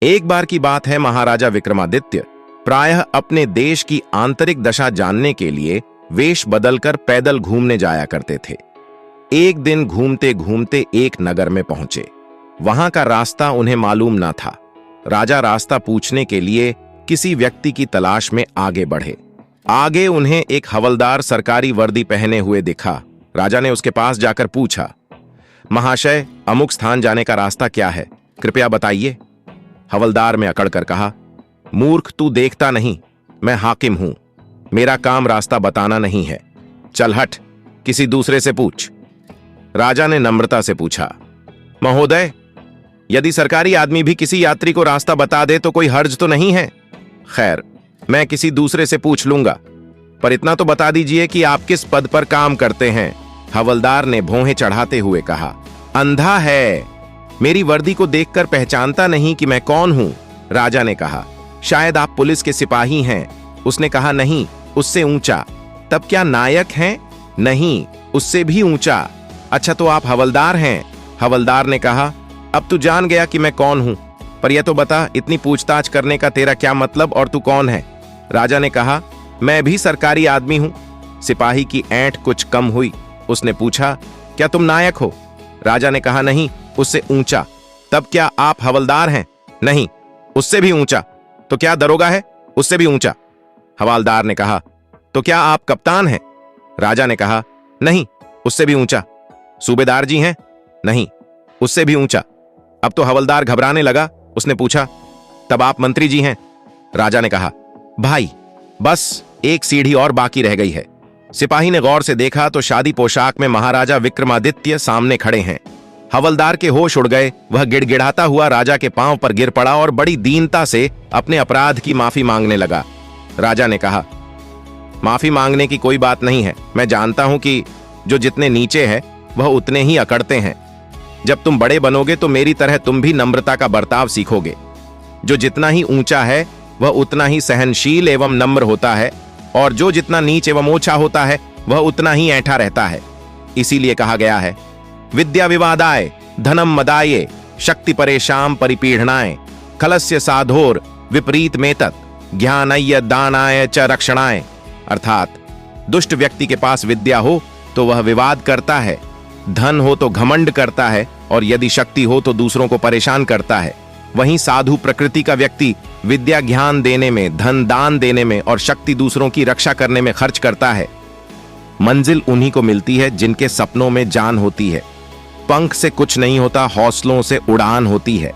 एक बार की बात है, महाराजा विक्रमादित्य प्रायः अपने देश की आंतरिक दशा जानने के लिए वेश बदलकर पैदल घूमने जाया करते थे। एक दिन घूमते घूमते एक नगर में पहुंचे। वहां का रास्ता उन्हें मालूम न था। राजा रास्ता पूछने के लिए किसी व्यक्ति की तलाश में आगे बढ़े। आगे उन्हें एक हवलदार सरकारी वर्दी पहने हुए दिखा। राजा ने उसके पास जाकर पूछा, महाशय, अमुक स्थान जाने का रास्ता क्या है, कृपया बताइए। हवलदार ने अकड़ कर कहा, मूर्ख, तू देखता नहीं, मैं हाकिम हूं, मेरा काम रास्ता बताना नहीं है, चल हट, किसी दूसरे से पूछ। राजा ने नम्रता से पूछा, महोदय, यदि सरकारी आदमी भी किसी यात्री को रास्ता बता दे तो कोई हर्ज तो नहीं है? खैर, मैं किसी दूसरे से पूछ लूंगा, पर इतना तो बता दीजिए कि आप किस पद पर काम करते हैं। हवलदार ने भौहें चढ़ाते हुए कहा, अंधा है, मेरी वर्दी को देखकर पहचानता नहीं कि मैं कौन हूं। राजा ने कहा, शायद आप पुलिस के सिपाही हैं। उसने कहा, नहीं, उससे ऊंचा। तब क्या नायक हैं? नहीं, उससे भी ऊंचा। अच्छा, तो आप हवलदार हैं? हवलदार ने कहा, अब तू जान गया कि मैं कौन हूं, पर यह तो बता, इतनी पूछताछ करने का तेरा क्या मतलब और तू कौन है? राजा ने कहा, मैं भी सरकारी आदमी हूं। सिपाही की ऐंठ कुछ कम हुई। उसने पूछा, क्या तुम नायक हो? राजा ने कहा, नहीं, उससे ऊंचा। तब क्या आप हवलदार हैं? नहीं, उससे भी ऊंचा। तो क्या दरोगा है? उससे भी ऊंचा। हवलदार ने कहा, तो क्या आप कप्तान हैं? राजा ने कहा, नहीं, उससे भी ऊंचा। सूबेदार जी हैं? नहीं, उससे भी ऊंचा। अब तो हवलदार घबराने लगा। उसने पूछा, तब आप मंत्री जी हैं? राजा ने कहा, भाई, बस एक सीढ़ी और बाकी रह गई है। सिपाही ने गौर से देखा तो शादी पोशाक में महाराजा विक्रमादित्य सामने खड़े हैं। हवलदार के होश उड़ गए। वह गिड़गिड़ाता हुआ राजा के पांव पर गिर पड़ा और बड़ी दीनता से अपने अपराध की माफी मांगने लगा। राजा ने कहा, माफी मांगने की कोई बात नहीं है। मैं जानता हूं कि जो जितने नीचे है वह उतने ही अकड़ते हैं। जब तुम बड़े बनोगे तो मेरी तरह तुम भी नम्रता का बर्ताव सीखोगे। जो जितना ही ऊंचा है वह उतना ही सहनशील एवं नम्र होता है, और जो जितना नीच एवं ओछा होता है वह उतना ही ऐंठा रहता है। इसीलिए कहा गया है, विद्या विवादाय धनम मदाये शक्ति परेशान परिपीढ़नाय खलस्य साधोर विपरीत मेतत ज्ञानय दानाय च रक्षणाय। अर्थात दुष्ट व्यक्ति के पास विद्या हो तो वह विवाद करता है, धन हो तो घमंड करता है, और यदि शक्ति हो तो दूसरों को परेशान करता है। वहीं साधु प्रकृति का व्यक्ति विद्या ज्ञान देने में, धन दान देने में और शक्ति दूसरों की रक्षा करने में खर्च करता है। मंजिल उन्हीं को मिलती है जिनके सपनों में जान होती है। पंख से कुछ नहीं होता, हौसलों से उड़ान होती है।